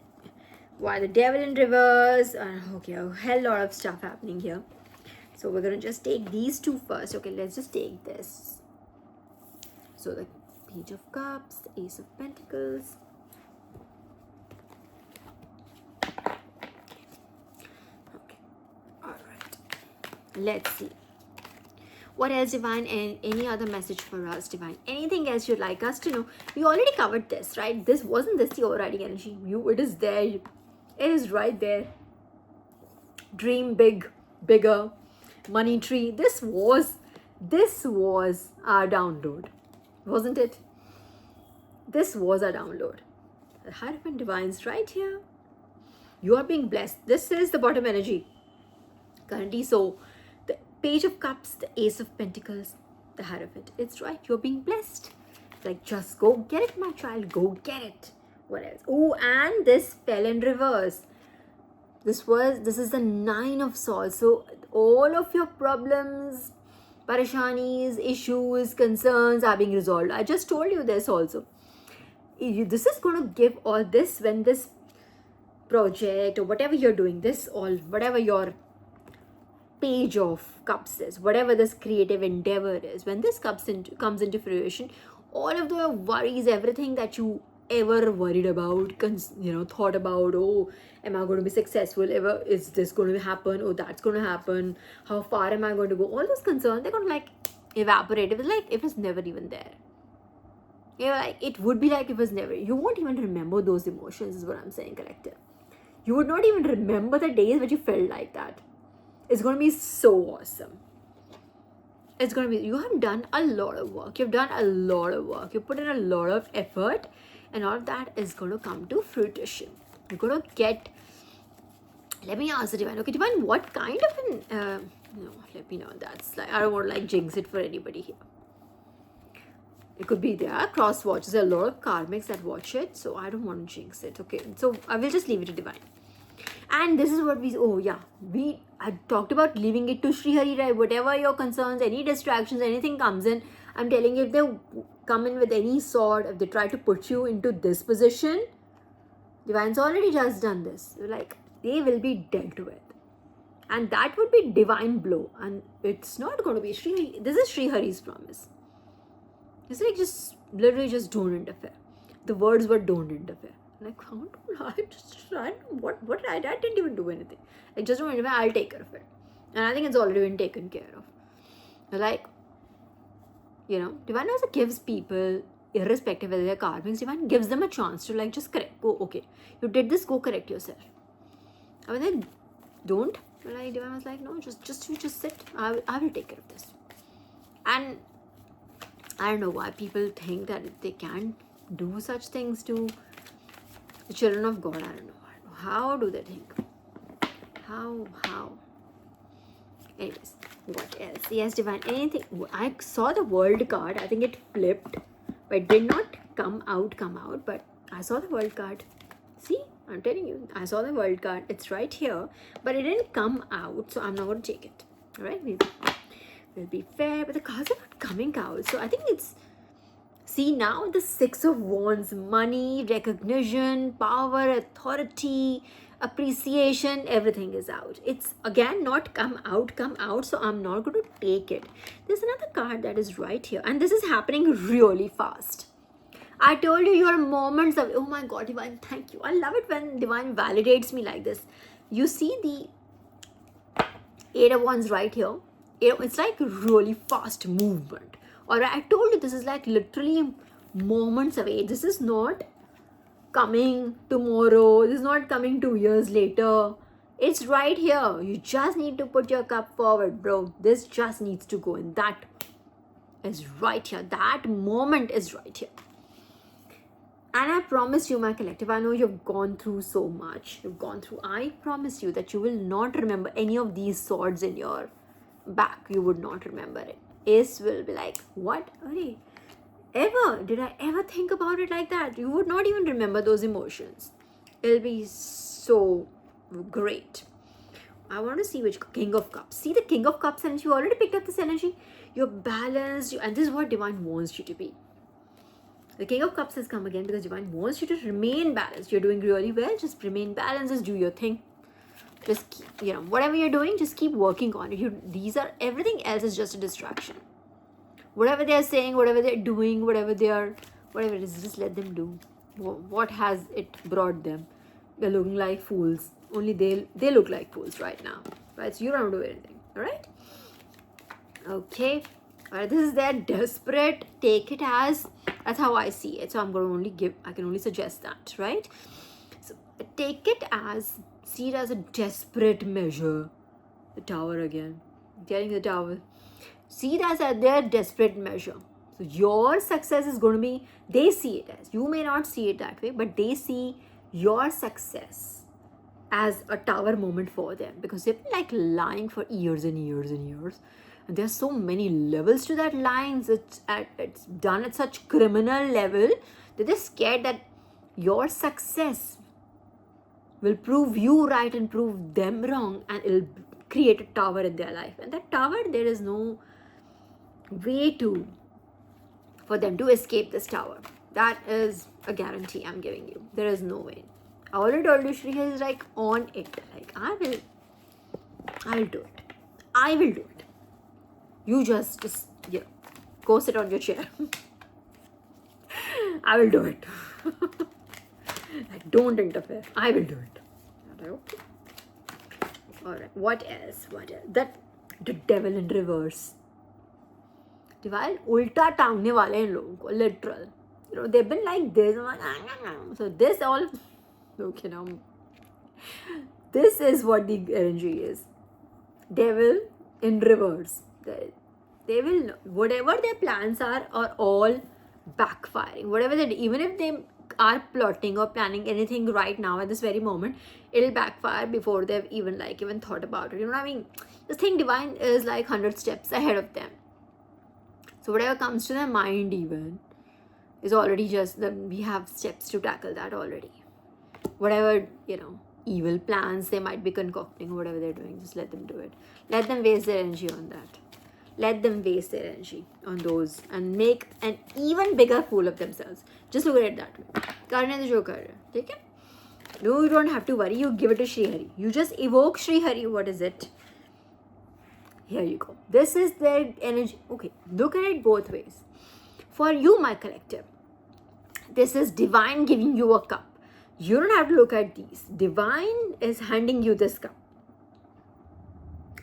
why the devil in reverse? Okay, a hell lot of stuff happening here. So we're going to just take these two first. Okay, let's just take this. So the Page of Cups, the Ace of Pentacles. Okay, alright. Let's see. What else, divine, and any other message for us, divine? Anything else you'd like us to know? We already covered this, right? This wasn't this the overriding energy. It is there. It is right there. Dream big, bigger. Money tree. This was our download, wasn't it? This was our download. The Hierophant Divine's right here. You are being blessed. This is the bottom energy currently. So the Page of Cups, the Ace of Pentacles, the Hierophant. It's right. You're being blessed. Like, just go get it, my child. Go get it. What else? Oh, and this fell in reverse. This is the Nine of Swords. So all of your problems, pareshanis, issues, concerns are being resolved. I just told you this also. This is going to give all this when this project or whatever you're doing, this all, whatever your Page of Cups is, whatever this creative endeavor is, when this comes into fruition, all of the worries, everything that you ever worried about, thought about, oh, am I going to be successful ever, is this going to happen, oh, that's going to happen, how far am I going to go, all those concerns, they're going to like evaporate. It was like it was never even there. Like it would be like it was never. You won't even remember those emotions, is what I'm saying, collective. You would not even remember the days when you felt like that. It's going to be so awesome. It's going to be, you have done a lot of work. You've done a lot of work. You put in a lot of effort, and all of that is going to come to fruition. You're going to get, let me ask the divine. Okay, divine, what kind of an, no, let me know. That's like, I don't want to like jinx it for anybody here. It could be there. Cross watches. There are a lot of karmics that watch it. So I don't want to jinx it. Okay. So I will just leave it to divine. And this is what I talked about leaving it to Sri Hari, right? Whatever your concerns, any distractions, anything comes in, I'm telling you, if they come in with any sort, if they try to put you into this position, divine's already just done this. Like, they will be dealt with. And that would be divine blow. And it's not going to be Sri Hari. This is Sri Hari's promise. It's like just literally just don't interfere. The words were don't interfere. Like, how do I didn't even do anything. Like, just don't interfere, I'll take care of it. And I think it's already been taken care of. Like, divine also gives people, irrespective of their karmics, divine gives them a chance to like just correct. Go, okay, you did this, go correct yourself. I mean, then don't. Like, divine was like, no, just sit. I will take care of this. And I don't know why people think that they can't do such things to the children of God. I don't know. How do they think? How? Anyways, what else? Yes, divine. Anything. I saw the world card. I think it flipped, but it did not come out. But I saw the world card. See, I'm telling you, I saw the world card. It's right here, but it didn't come out, so I'm not going to take it. All right, will be fair, but the cards are not coming out. So I think it's, see now the Six of Wands, money, recognition, power, authority, appreciation, everything is out. It's again not come out, so I'm not going to take it. There's another card that is right here, and this is happening really fast. I told you, your moments of, oh my God, divine, thank you. I love it when divine validates me like this. You see the Eight of Wands right here. It's like really fast movement. Or I told you, this is like literally moments away. This is not coming tomorrow. This is not coming 2 years later. It's right here. You just need to put your cup forward, bro. This just needs to go in. That is right here. That moment is right here. And I promise you, my collective, I know you've gone through so much. I promise you that you will not remember any of these swords in your back. You would not remember it. Ace will be like, what? Arey, did I ever think about it like that? You would not even remember those emotions. It'll be so great. I want to see which King of Cups. See the King of Cups energy. You already picked up this energy. You're balanced. And this is what Divine wants you to be. The King of Cups has come again because Divine wants you to remain balanced. You're doing really well. Just remain balanced. Just do your thing. Just keep, whatever you're doing, just keep working on it. Everything else is just a distraction. Whatever they're saying, whatever they're doing, whatever it is, just let them do. What has it brought them? They're looking like fools. Only they look like fools right now. Right? So you don't have to do anything. Alright? Okay. Alright, this is their desperate. Take it as, that's how I see it. So I can only suggest that, right? So take it as, see it as a desperate measure. The tower again. Getting the tower. See it as their desperate measure. So your success is going to be, they see it as, you may not see it that way, but they see your success as a tower moment for them, because they've been like lying for years and years and years. And there's so many levels to that lying. It's done at such criminal level that they're scared that your success will prove you right and prove them wrong, and it'll create a tower in their life. And that tower, there is no way for them to escape this tower. That is a guarantee I'm giving you. There is no way. I already told you, Shri is like on it. Like, I will do it. I will do it. You just go sit on your chair. I will do it. Like, don't interfere. I will do it. Okay. Alright. What else? That the devil in reverse. Divine ulta टांगने वाले हैं लोगों को, literal. They've been like this. So this all, okay, now this is what the energy is. Devil in reverse. They will, whatever their plans are all backfiring. Whatever they do, even if they are plotting or planning anything right now at this very moment, it'll backfire before they've even thought about it. You know what I mean? This thing, Divine is like 100 steps ahead of them. So whatever comes to their mind even is already we have steps to tackle that already. Whatever, evil plans they might be concocting or whatever they're doing, just let them do it. Let them waste their energy on that. Let them waste their energy on those and make an even bigger fool of themselves. Just look at it that way. Karne de jo kar rahe. Okay? No, you don't have to worry. You give it to Sri Hari. You just evoke Sri Hari. What is it? Here you go. This is their energy. Okay, look at it both ways. For you, my collective, this is Divine giving you a cup. You don't have to look at these. Divine is handing you this cup.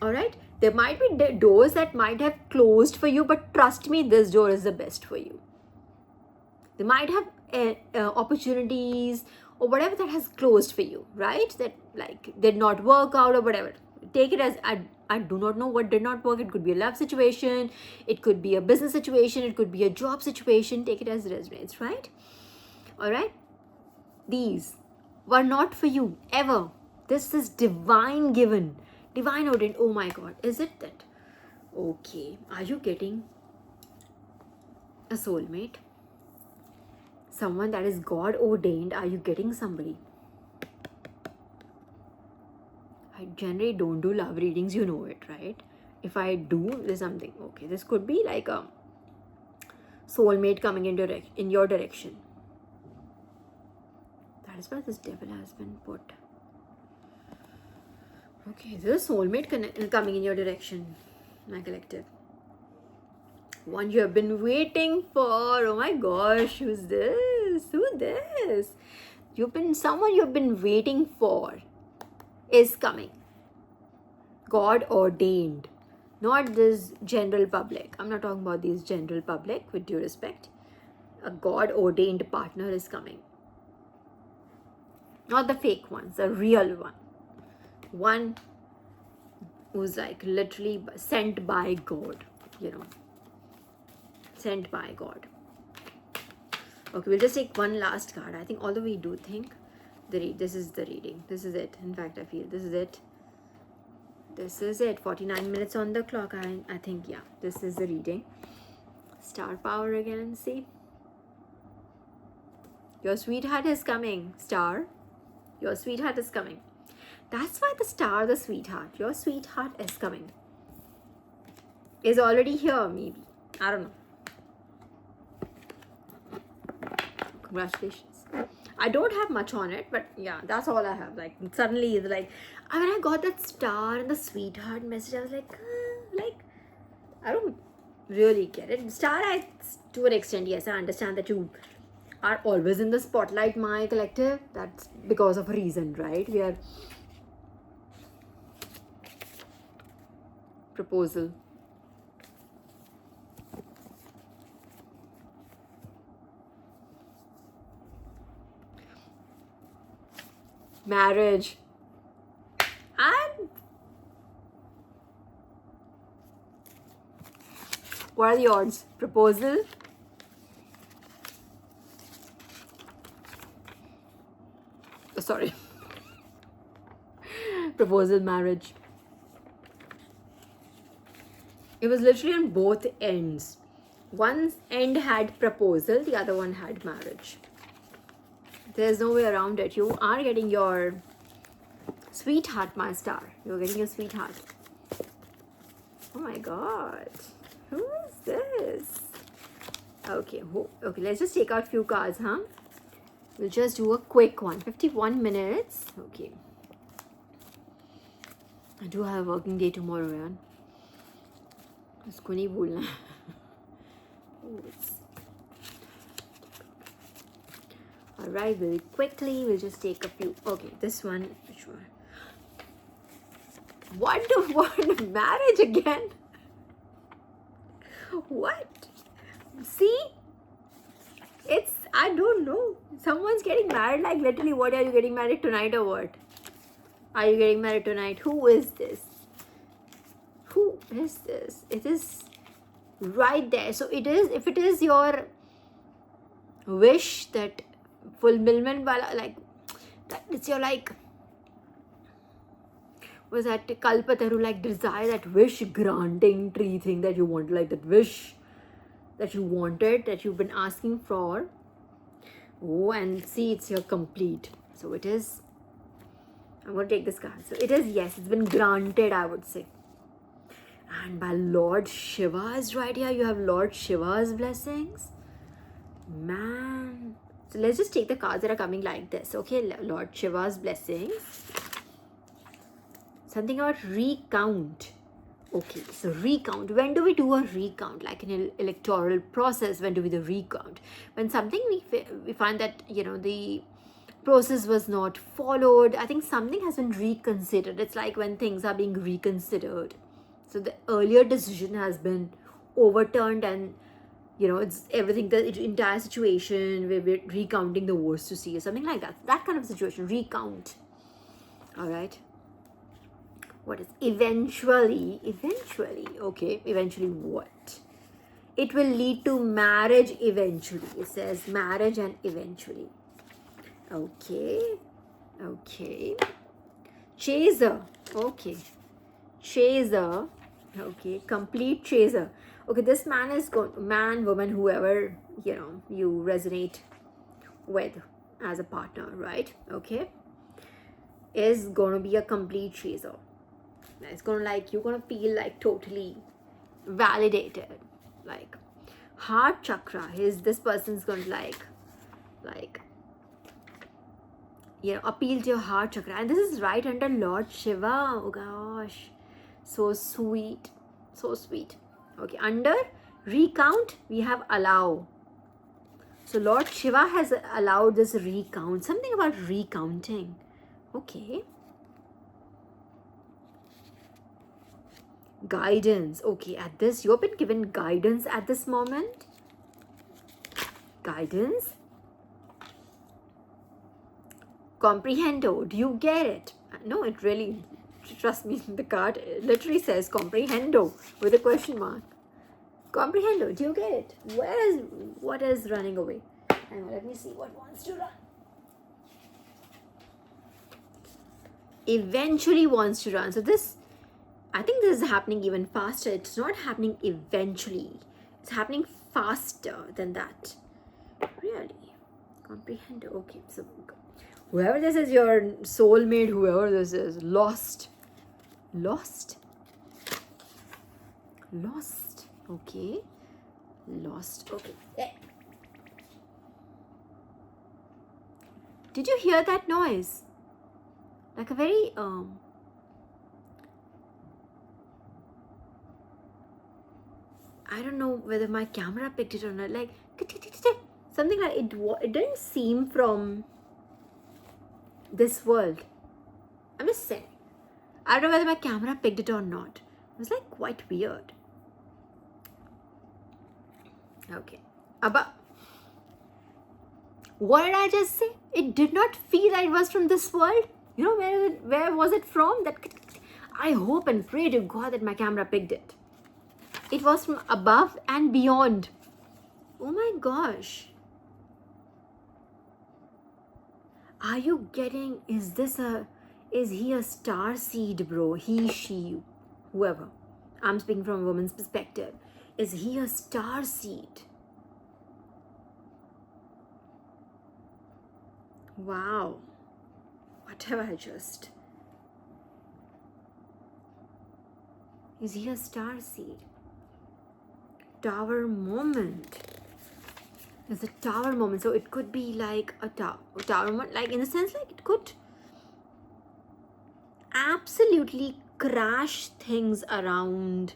Alright? There might be doors that might have closed for you, but trust me, this door is the best for you. They might have opportunities or whatever that has closed for you, right? That did not work out or whatever. Take it as, I do not know what did not work. It could be a love situation. It could be a business situation. It could be a job situation. Take it as it resonates, right? Alright? These were not for you, ever. This is divine given. Divine ordained. Oh my God. Is it that? Okay. Are you getting a soulmate? Someone that is God ordained. Are you getting somebody? I generally don't do love readings. You know it, right? If I do, there's something. Okay. This could be like a soulmate coming in your direction. That is why this devil has been put. Okay, there's a soulmate coming in your direction, my collective. One you have been waiting for. Oh my gosh, who's this? Someone you've been waiting for is coming. God ordained. Not this general public. I'm not talking about these general public, with due respect. A God ordained partner is coming. Not the fake ones, the real one. One who's like literally sent by God, you know. Sent by God. Okay, we'll just take one last card. I think, although we do think this is the reading. This is it. In fact, I feel this is it. This is it. 49 minutes on the clock. I think, yeah, this is the reading. Star power again. See? Your sweetheart is coming, star. Your sweetheart is coming. That's why the star, the sweetheart. Your sweetheart is coming. Is already here, maybe. I don't know. Congratulations. I don't have much on it, but yeah, that's all I have. Like, suddenly, like, when I got that star and the sweetheart message, I was like, I don't really get it. Star, to an extent, yes, I understand that you are always in the spotlight, my collective. That's because of a reason, right? We are proposal. Marriage. And what are the odds? Proposal. Oh, sorry. Proposal, marriage. It was literally on both ends. One end had proposal, the other one had marriage. There's no way around it. You are getting your sweetheart, my star. You're getting your sweetheart. Oh my God. Who is this? Okay, okay, let's just take out a few cards, huh? We'll just do a quick one. 51 minutes. Okay. I do have a working day tomorrow, yaar. Usko nahi bolna. Alright, we'll just take a few. Okay, this one. Which one? What? Marriage again? What? See? I don't know. Someone's getting married. Like, literally, what are you getting married tonight or what? Are you getting married tonight? Who is this? Who is this? It is right there. So it is, if it is your wish, that fulfillment, like, that it's your, like, was that Kalpataru, like, desire, that wish granting tree thing that you want, like that wish that you wanted, that you've been asking for. Oh, and see, it's your complete. So it is, I'm going to take this card. So it is, yes, it's been granted, I would say. And by Lord Shiva is right here. You have Lord Shiva's blessings. Man. So let's just take the cards that are coming like this. Okay, Lord Shiva's blessings. Something about recount. Okay, so recount. When do we do a recount? Like in an electoral process, when do we do recount? When something we find that, you know, the process was not followed. I think something has been reconsidered. It's like when things are being reconsidered. So the earlier decision has been overturned, and, you know, it's everything, the entire situation, we're recounting the votes to see, or something like that. That kind of situation, recount. All right. What is eventually, okay, eventually what? It will lead to marriage eventually. It says marriage and eventually. Okay. Chaser. Okay. Chaser. Okay. Complete chaser. Okay, this man is man, woman, whoever, you know, you resonate with as a partner, right? Okay. Is going to be a complete chaser. It's going to, like, you're going to feel like totally validated. Like, heart chakra, this person's going to like, you know, appeal to your heart chakra. And this is right under Lord Shiva. Oh gosh. So sweet. So sweet. Okay, under recount, we have allow. So Lord Shiva has allowed this recount. Something about recounting. Okay. Guidance. Okay, at this, you've been given guidance at this moment. Guidance. Comprehendo. Do you get it? No, it really, trust me, the card literally says comprehendo with a question mark. Comprehendo. Do you get it? What is running away? Hang on, let me see what wants to run. Eventually wants to run. So this, I think this is happening even faster. It's not happening eventually. It's happening faster than that. Really? Comprehend. Okay, so whoever this is, your soulmate, whoever this is, lost. Lost? Lost. Okay. Lost. Okay. Did you hear that noise? Like a very I don't know whether my camera picked it or not. Like something like it didn't seem from this world. I'm just saying. I don't know whether my camera picked it or not. It was like quite weird. Okay. About what did I just say? It did not feel that it was from this world. You know where was it from? That I hope and pray to God that my camera picked it. It was from above and beyond. Oh my gosh. Are you getting, is he a star seed, bro? He, she, whoever. I'm speaking from a woman's perspective. Is he a star seed? Wow. What have I just? Is he a star seed? Tower moment. There's a tower moment. So it could be like a tower moment. Like in the sense like it could absolutely crash things around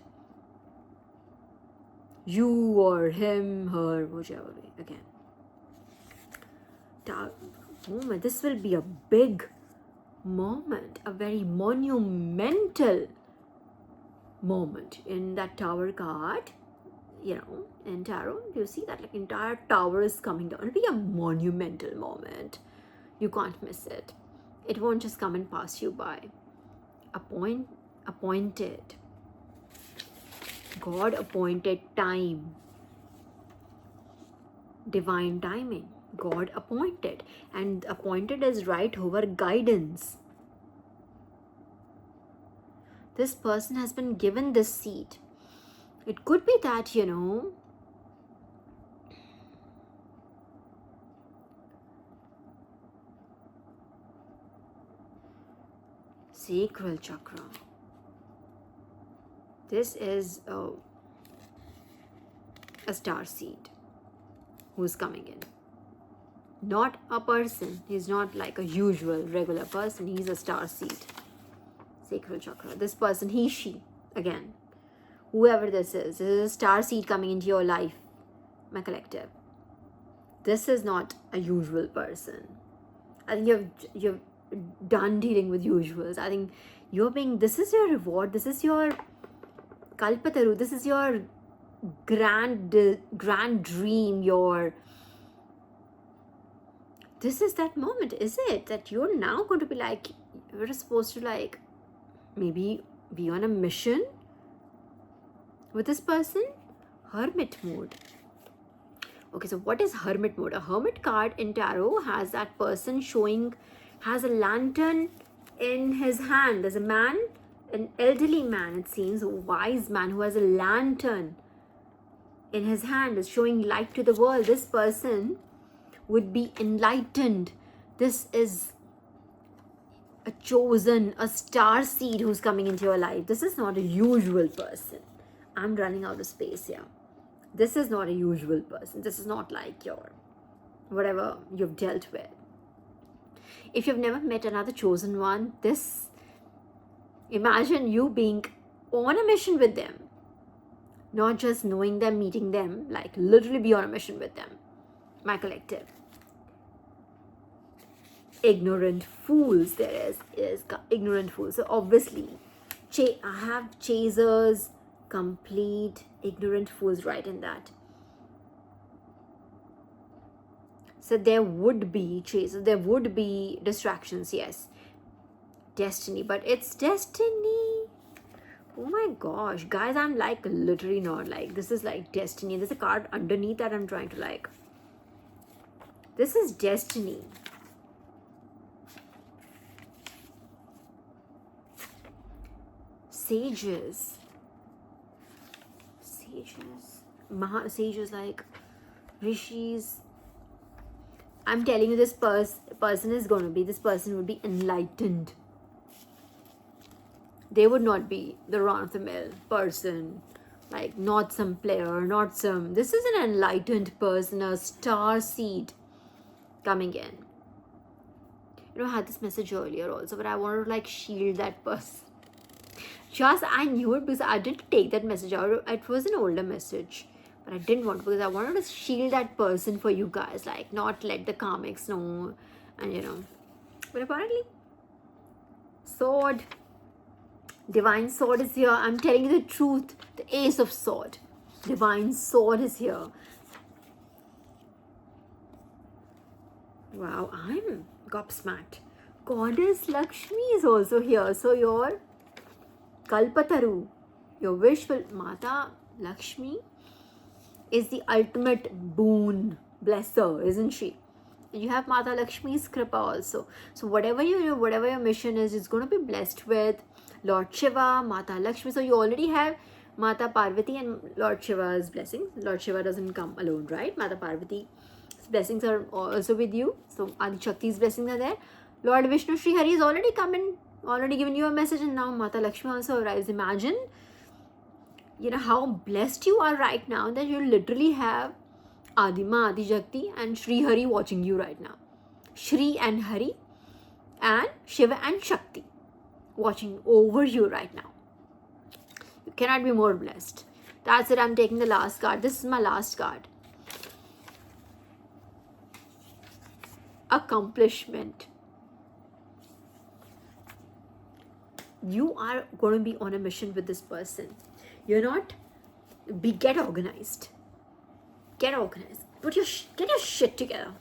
you or him, her, whichever way. Again. Tower moment. This will be a big moment. A very monumental moment in that tower card. You know, in tarot, you see that like entire tower is coming down. It'll be a monumental moment. You can't miss it. It won't just come and pass you by. Appointed. God appointed time. Divine timing. God appointed. And appointed is right over guidance. This person has been given this seat. It could be that, you know, sacral chakra. This is a star seed who's coming in. Not a person. He's not like a usual, regular person. He's a star seed. Sacral chakra. This person, he, she, again. Whoever this is a star seed coming into your life, my collective. This is not a usual person. I think you've done dealing with usuals. I think this is your reward. This is your kalpataru. This is your grand dream. This is that moment, is it? That you're now going to be like, you're supposed to like maybe be on a mission with this person. Hermit mode. Okay, so what is hermit mode? A hermit card in tarot has that person has a lantern in his hand. There's a man, an elderly man, it seems, a wise man who has a lantern in his hand, is showing light to the world. This person would be enlightened. This is a chosen, a star seed who's coming into your life. This is not a usual person. I'm running out of space here. This is not a usual person. This is not like your whatever you've dealt with. If you've never met another chosen one, imagine you being on a mission with them. Not just knowing them, meeting them, like literally be on a mission with them. My collective. Ignorant fools, there is ignorant fools. So obviously, I have chasers, complete ignorant fools right in that. So there would be chases, there would be distractions, yes. Destiny, but it's destiny. Oh my gosh, guys, I'm like literally not like, this is like destiny. There's a card underneath that I'm trying to like. This is destiny. Sages. Sages like rishis. I'm telling you, this person is going to be, this person would be enlightened. They would not be the run-of-the-mill person, like not some player, not some, this is an enlightened person, a star seed coming in. You know, I had this message earlier also, but I wanted to like shield that person. Just, I knew it because I didn't take that message out. It was an older message, but I didn't want to, because I wanted to shield that person for you guys, like not let the karmics know, and you know. But apparently, sword, divine sword is here. I'm telling you the truth. The ace of sword, divine sword is here. Wow, I'm gobsmacked. Goddess Lakshmi is also here. So your Kalpataru, your wish will, Mata Lakshmi is the ultimate boon blesser, isn't she? You have Mata Lakshmi's kripa also. So whatever your mission is, it's going to be blessed with Lord Shiva, Mata Lakshmi. So you already have Mata Parvati and Lord Shiva's blessings. Lord Shiva doesn't come alone, right? Mata Parvati's blessings are also with you. So Adi Shakti's blessings are there. Lord Vishnu Sri Hari is already come in, already given you a message, and now Mata Lakshmi also arrives. Imagine, you know, how blessed you are right now that you literally have Adima, Adi Shakti and Sri Hari watching you right now. Shri and Hari and Shiva and Shakti watching over you right now. You cannot be more blessed. That's it. I'm taking the last card. This is my last card. Accomplishment. You are going to be on a mission with this person. You're not, get organized. Get organized. Get your shit together.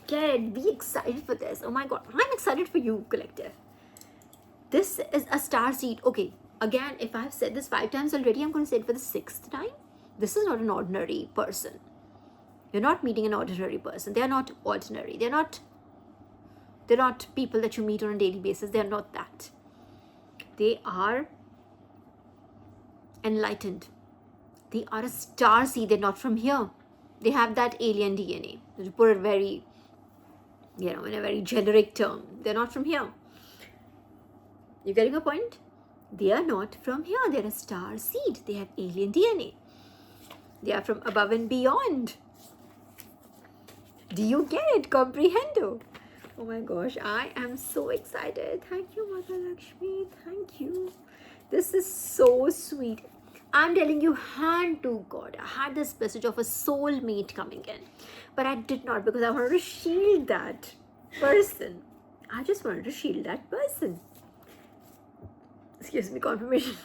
Be excited for this. Oh my god, I'm excited for you, collective. This is a star seed. Okay, again, if I've said this 5 times already, I'm going to say it for the 6th time. This is not an ordinary person. You're not meeting an ordinary person. They're not ordinary. They're not people that you meet on a daily basis. They're not that. They are enlightened. They are a star seed. They're not from here. They have that alien DNA. To put it very, in a very generic term. They're not from here. You getting a point? They are not from here. They're a star seed. They have alien DNA. They are from above and beyond. Do you get it? Comprehendo? Oh my gosh, I am so excited. Thank you, Mata Lakshmi. Thank you. This is so sweet. I'm telling you, hand to God. I had this message of a soulmate coming in, but I did not, because I wanted to shield that person. I just wanted to shield that person. Excuse me, confirmation.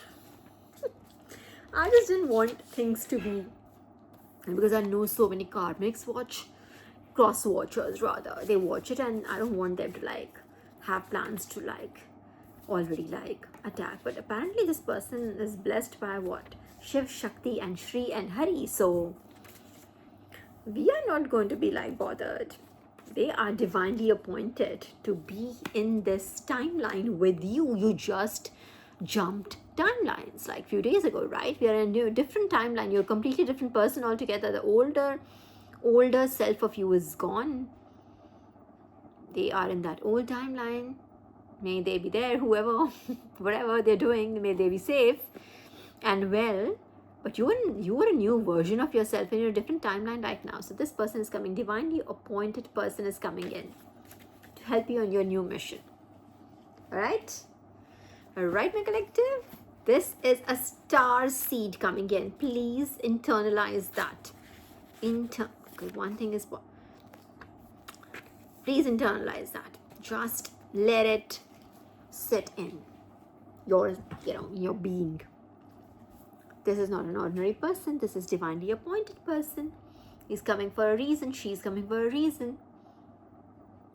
I just didn't want things to be, because I know so many karmics watch, cross watchers rather. They watch it, and I don't want them to like have plans to like already like attack. But apparently this person is blessed by what? Shiv, Shakti and Shri and Hari. So we are not going to be like bothered. They are divinely appointed to be in this timeline with you. You just jumped timelines like few days ago, right? We are in a different timeline. You're a completely different person altogether. The older self of you is gone. They are in that old timeline. May they be there, whoever, whatever they're doing, may they be safe and well. But you are a new version of yourself in a different timeline right now. So this person is coming, divinely appointed person is coming in to help you on your new mission. Alright, my collective. This is a star seed coming in. Please internalize that. Okay, one thing is, please internalize that. Just let it sit in your, your being. This is not an ordinary person. This is divinely appointed person. He's coming for a reason. She's coming for a reason.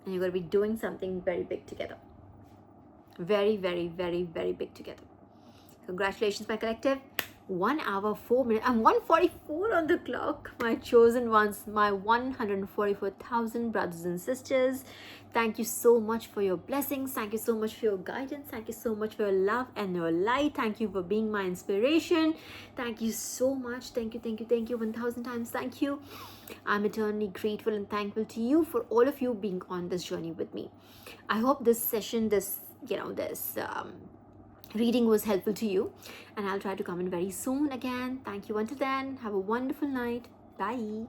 And you're going to be doing something very big together. Very, very, very, very big together. Congratulations, my collective. 1 hour, 4 minutes. I'm 144 on the clock. My chosen ones, my 144,000 brothers and sisters. Thank you so much for your blessings. Thank you so much for your guidance. Thank you so much for your love and your light. Thank you for being my inspiration. Thank you so much. Thank you, thank you, thank you. 1,000 times thank you. I'm eternally grateful and thankful to you for all of you being on this journey with me. I hope this session, this reading was helpful to you, and I'll try to come in very soon again. Thank you until then. Have a wonderful night. Bye.